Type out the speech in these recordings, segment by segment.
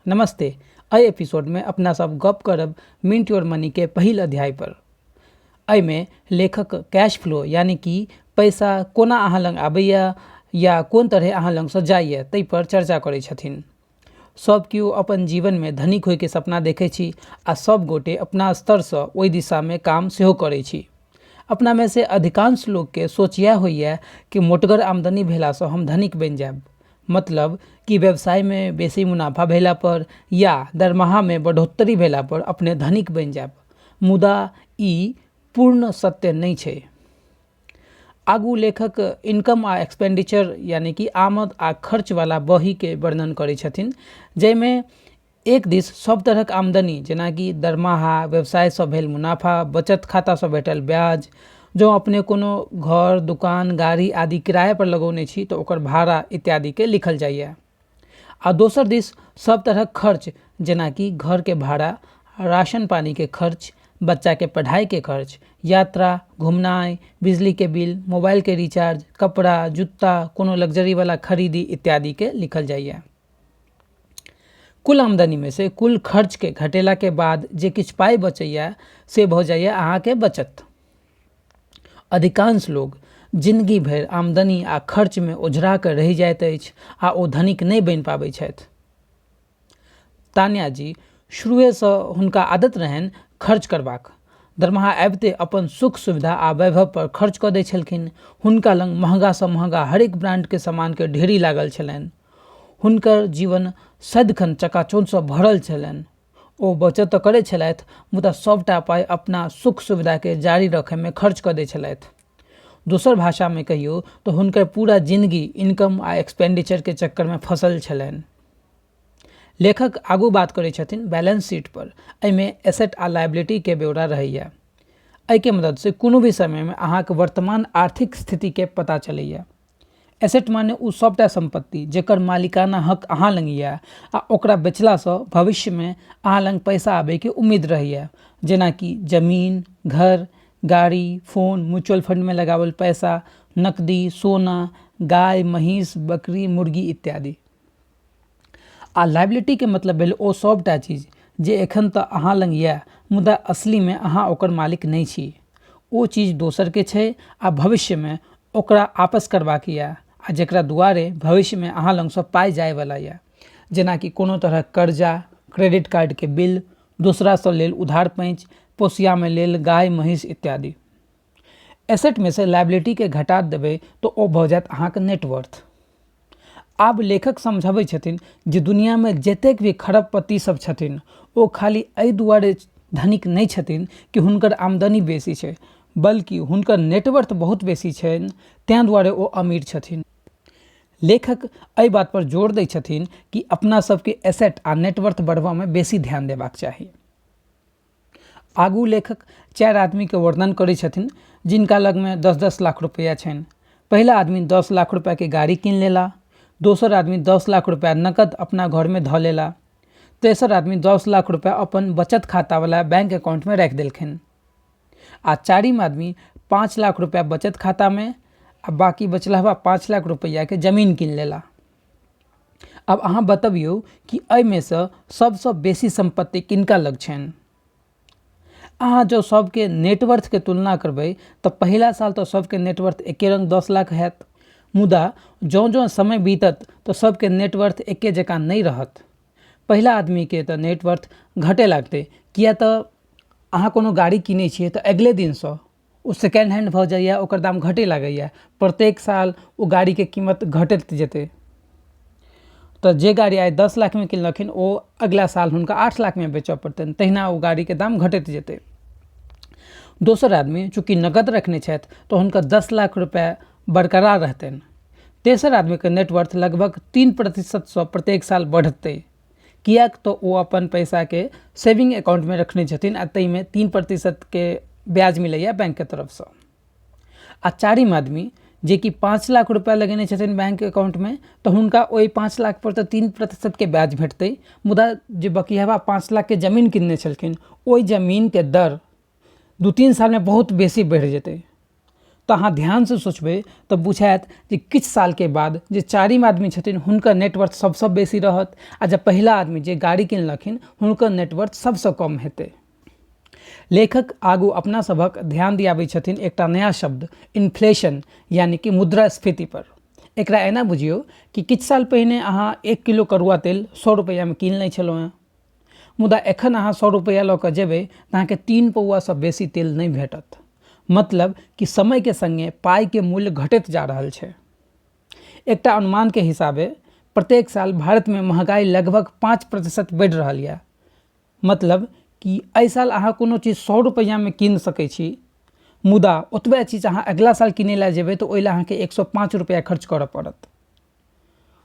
नमस्ते। एहि एपिसोड में अपना सब गप करब मिंट योर मनी के पहिल अध्याय पर। एहि में लेखक कैश फ्लो यानी कि पैसा कोना अहाँ लग आबैया या कोन तरह अहाँ लग से जाइए ताहि पर चर्चा करै छथिन। सब केओ अपन जीवन में धनिक होय के सपना देखै छी आ सब गोटे अपना स्तर से ओहि दिशा में काम सेहो करै छी। अपना में से अधिकांश लोग के सोच यह होइए कि मोटगर आमदनी भेला से हम धनिक बन जाएब, मतलब कि व्यवसाय में बेसी मुनाफा भेला पर या दरमाहा में बढ़ोतरी भेला पर अपने धनिक बन जाएब। मुदा ई पूर्ण सत्य नहीं छै। आगू लेखक इनकम आ एक्सपेंडिचर यानी कि आमद आ खर्च वाला बही के वर्णन करै छथिन, जैमें एक दिस सब तरहक आमदनी जेना कि दरमाहा, व्यवसाय से भेल मुनाफा, बचत खाता से भेटल ब्याज, जो अपने कोनो घर, दुकान, गाड़ी आदि किराया पर लगौने छी तो ओकर भाड़ा इत्यादि के लिखल जाइए। आ दोसर दिस सब तरहक खर्च जेना कि घर के भाड़ा, राशन पानी के खर्च, बच्चा के पढ़ाई के खर्च, यात्रा, घुमनाई, बिजली के बिल, मोबाइल के रिचार्ज, कपड़ा, जूता, कोनो लग्जरी वाला खरीदी इत्यादि के लिखल जाइए। कुल आमदनी में से कुल खर्च के घटेला के बाद जे किछ पाई बचैया से भ जाइए अहाँ के बचत। अधिकांश लोग जिंदगी भर आमदनी आ खर्च में ओझरा कर रह जाइत अछि आ ओ धनिक नहीं बन पाबै छथि। तान्या जी शुरुए से हुनका आदत रहन खर्च करबाक। दरमाहा आबिते अपन सुख सुविधा आ वैभव पर खर्च कऽ दै छलखिन। हुनका लग महंगा से महंगा हरेक ब्रांड के सामान के ढेरी लागल छलनि। हुनकर जीवन सदिखन चकाचौंध से भरल छलनि। ओ बचत तऽ करै छलथि, मुदा सबटा पाई अपना सुख सुविधा के जारी रखे में खर्च कऽ दै छलथि। दोसर भाषा में कहियो तो हुनकर पूरा जिंदगी इनकम आ एक्सपेंडिचर के चक्कर में फसल छलनि। लेखक आगू बात करै छथिन बैलेंस शीट पर। एहिमे एसेट आ लायबिलिटी के ब्यौरा रहैया। एहि के मदद से कोनो भी समय में अहाँ के वर्तमान आर्थिक स्थिति के पता चलैया। एसेट माने उ सबटा संपत्ति जेकर मालिकाना हक अहाँ लग या आ ओकरा बेचला से भविष्य में अहाँ लग पैसा आबे के उम्मीद रहैया, जेना कि जमीन, घर, गाड़ी, फोन, म्यूचुअल फंड में लगावल पैसा, नकदी, सोना, गाय, महींस, बकरी, मुर्गी इत्यादि। आ लायबिलिटी के मतलब भेल ओ सबटा चीज जे एखन तऽ अहाँ लग या मुदा असली में अहाँ ओकर मालिक नहीं छी। ओ चीज दोसर के छै आ भविष्य में ओकरा आपस करबाक या आ जेकरा दुआरे भविष्य में अहाँ लग से पाई जाय वाला या, जेना कि कोनो तरह कर्जा, क्रेडिट कार्ड के बिल, दूसरा से लेल उधार पैंच, पोसिया में लेल गाय, महींस इत्यादि। एसेट में से लायबिलिटी के घटा देबै तो ओ भ जायत अहाँ के नेटवर्थ। आब लेखक समझाबै छथिन जे दुनिया में जतेक भी खरबपति सब छथिन ओ खाली एहि दुआरे धनिक नहीं छथिन कि हुनकर आमदनी बेसी छै, बल्कि हुनकर नेटवर्थ बहुत बेसी छनि, तें दुआरे ओ अमीर छथिन। लेखक एहि बात पर जोर दै छथिन कि अपना सबके एसेट आ नेटवर्थ बढ़वा में बेसी ध्यान देबाक चाही। आगू लेखक 4 आदमी के वर्णन करै छथिन जिनका लग में 10-10 लाख रुपया छनि। पहला आदमी 10 लाख रुपया के गाड़ी कीन लेला, दोसर आदमी 10 लाख रुपया नकद अपना घर में धऽ लेला, तेसर आदमी 10 लाख रुपया अपन बचत खाता वाला बैंक अकाउंट में रख देलखिन, आ चारिम आदमी 5 लाख रुपया बचत खाता में आ बाकी बचला हुआ 5 लाख रुपया के जमीन कीन लेला। अब अहाँ बतबियौ कि एहि में से सबसे बेसी संपत्ति किनका लग छनि। अहाँ जो सबके नेटवर्थ के तुलना करबै तो पहला साल तो सबके नेटवर्थ एके रंग 10 लाख हैत, मुदा जो समय बीतत तो सबके नेटवर्थ एके जकाँ नहीं रहत। पहला आदमी के तो नेटवर्थ घटे लागते, किया तो अहाँ कोनो गाड़ी किनै छियै तो अगले दिन से ओ सेकेंड हैंड भ जाइए, ओकर दाम घटे लागैए। प्रत्येक साल ओ गाड़ी के कीमत घटत जेतै। तो जे गाड़ी आइ 10 लाख में किनलखिन ओ अगला साल हुनका 8 लाख में बेचऽ पड़तनि, तहिना ओ गाड़ी के दाम घटत जेतै। दोसर आदमी चूँकि नगद रखने छथि तो हुनका 10 लाख रुपया बरकरार रहतनि। तेसर आदमी के नेटवर्थ लगभग 3% से प्रत्येक साल बढ़तै, कियाक तो ओ अपन पैसा के सेविंग अकाउंट में रखने छथिन आ तई में 3% के ब्याज मिलैया बैंक के तरफ से। आ चारिम आदमी जे कि 5 लाख रुपया लगेने छथिन बैंक अकाउंट में तो हुनका ओहि 5 लाख पर तो 3% के ब्याज भेटतै, मुदा जे बकियावा 5 लाख के जमीन किनने छलखिन ओहि जमीन के दर 2-3 साल में बहुत बेसी बढ़ि जेतै। तो अहाँ ध्यान से सोचबे तो बुझायत जे किछु साल के बाद जे चारिम आदमी छथिन हुनकर नेटवर्थ सबसे बेसी रहत आ जब पहिला आदमी जे गाड़ी किनलखिन हुनकर नेटवर्थ सबसे कम हेतै। लेखक आगू अपना सबक ध्यान दियाबै छथिन एकटा नया शब्द इन्फ्लेशन यानी कि मुद्रास्फीति पर। एकरा एना बुझियो कि किछु साल पहिने अहाँ 1 किलो करुआ तेल 100 रुपैया में कीन लै छलहुँ हैं, मुदा एखन अहाँ 100 रुपैया लऽ कऽ जेबै तऽ अहाँके 3 पौआसँ बेसी तेल नहीं भेटत। मतलब कि समय के संगे पाई के मूल्य घटैत जा रहल छै। एकटा अनुमान के हिसाबे प्रत्येक साल भारत में महंगाई लगभग 5% बढ़ि रहल यऽ। मतलब कि एहि साल अहाँ कोनो चीज 100 रुपैया में कीन सकै छी, मुदा ओतबे चीज अहाँ अगला साल किनै लए जेबै तऽ ओहि लए अहाँके 105 रुपैया खर्च करऽ पड़त।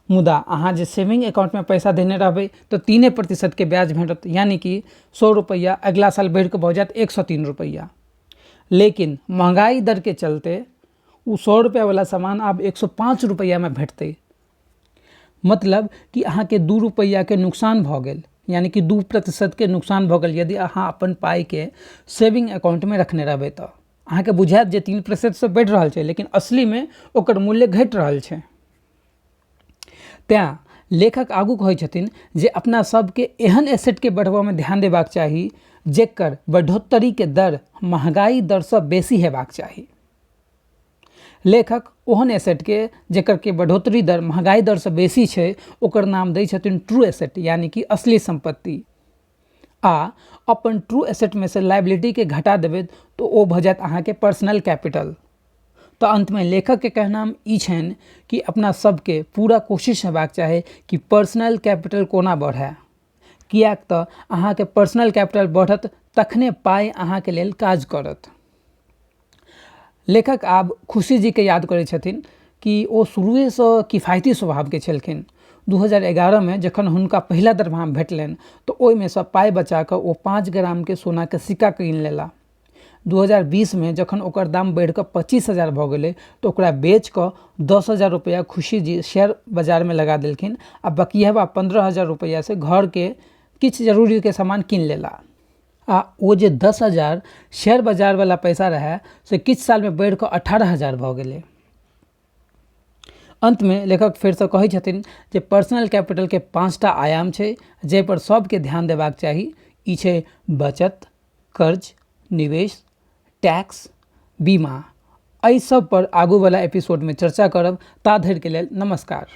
मुदा अहाँ जे सेविंग अकाउंट में पैसा देने रहबै तो 3% के ब्याज भेटत, यानी कि 100 रुपैया अगला साल बढ़ि कऽ भऽ जायत 103 रुपैया। लेकिन महंगाई दर के चलते उ 100 रुपया वाला सामान अब 105 रुपैया में भेटतै। मतलब कि अहाँके 2 रुपैया के नुकसान भऽ गेल, यानी कि 2% के नुकसान भऽ गेल यदि अहाँ अपन पाई के सेविंग अकाउंट में रखने रहबै तऽ। अहाँके बुझायत जे 3% से बढ़ि रहल छै, लेकिन असली में ओकर मूल्य घटि रहल छै। तें लेखक आगू कहै छथिन जे अपना सबके एहन एसेट के बढ़ावा में ध्यान देबाक चाही जेकर बढ़ोत्तरी के दर महंगाई दर से बेसी हेबाक चाही। लेखक ओहन एसेट के जेकर के बढ़ोत्तरी दर महंगाई दर से बेसी छै ओकर नाम दै छथिन ट्रू एसेट, यानी कि असली संपत्ति। आ अपन ट्रू एसेट में से लायबिलिटी के घटा देबै तो ओ भऽ जायत अहाँके पर्सनल कैपिटल। तो अंत में लेखक के कहना ई छनि कि अपना सबके पूरा कोशिश हेबाक चाही कि पर्सनल कैपिटल कोना बढ़ै, कियाक तऽ अहाँके पर्सनल कैपिटल बढ़त तखने पाई अहाँके लेल काज करत। लेखक आब खुशी जी के याद करै छथिन कि ओ शुरुएसँ किफायती स्वभाव के छलखिन। 2011 में जखन हुनका पहिला दरमाहा भेटलनि तऽ ओहिमे सँ पाई बचा कऽ ओ 5 ग्राम के सोना के सिक्का कीन लेला। 2020 में जखन ओकर दाम बढ़ि कऽ 25,000 भऽ गेलै तऽ ओकरा बेच कऽ 10,000 रुपैया खुशी जी शेयर बाजार में लगा देलखिन आ बकिया 15,000 रुपैया से घर के किछु जरूरी के सामान कीन लेला। आ ओ जे 10,000 शेयर बाजार वाला पैसा रहे से किछु साल में बढ़ि कऽ 18,000 भऽ गेलै। अंत में लेखक फिर से कहै छथिन जे पर्सनल कैपिटल के 5टा आयाम छै जाहि पर सबके ध्यान देबाक चाही। ई छै बचत, कर्ज, निवेश, टैक्स, बीमा। एहि सब पर आगू वाला एपिसोड में चर्चा करब। ता धरि के लेल नमस्कार।